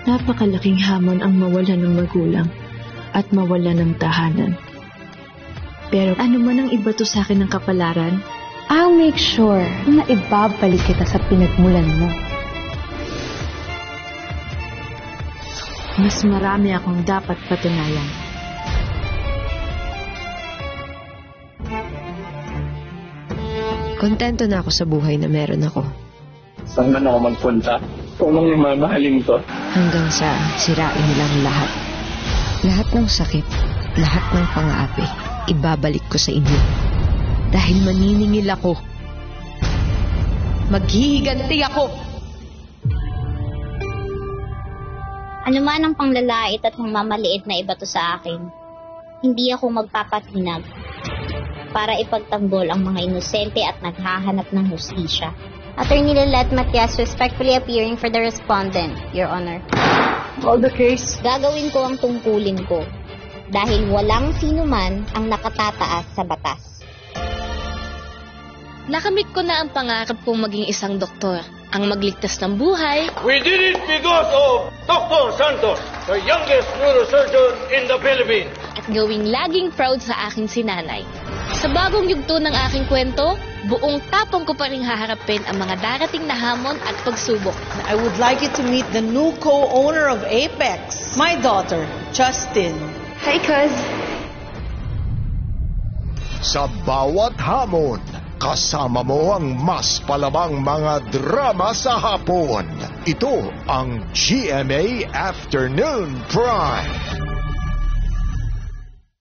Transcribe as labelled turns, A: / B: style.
A: Napakalaking hamon ang mawala ng magulang at mawala ng tahanan. Pero ano man ang ibato sa akin ng kapalaran,
B: I'll make sure na ibabalik kita sa pinagmulan mo.
A: mas marami akong dapat patunayan.
C: Kontento na ako sa buhay na meron ako.
D: Saan man ako magpunta? Kung anong mamahalin ko?
C: Hanggang sa sirain nilang lahat. Lahat ng sakit, lahat ng pang-aapi, ibabalik ko sa inyo. Dahil maniningil ako. Maghihiganti ako.
E: Ano man ang panglalait at mamaliit na ibato sa akin, hindi ako magpapatinag para ipagtanggol ang mga inosente at naghahanap ng hustisya.
F: Attorney Lilet Matias respectfully appearing for the respondent, Your Honor.
D: All the case.
E: Gagawin ko ang tungkulin ko dahil walang sino man ang nakatataas sa batas.
G: Nakamit ko na ang pangarap kong maging isang doktor, ang magligtas ng buhay.
H: We did it because of Dr. Santos, the youngest neurosurgeon in the Philippines.
G: At gawing laging proud sa akin si nanay. Sa bagong yugto ng aking kwento, buong tapong ko pa rin haharapin ang mga darating na hamon at pagsubok.
I: I would like you to meet the new co-owner of Apex, my daughter, Justin.
B: Hi, Cuz.
J: Sa bawat hamon, kasama mo ang mas palabang mga drama sa hapon. Ito ang GMA Afternoon Prime.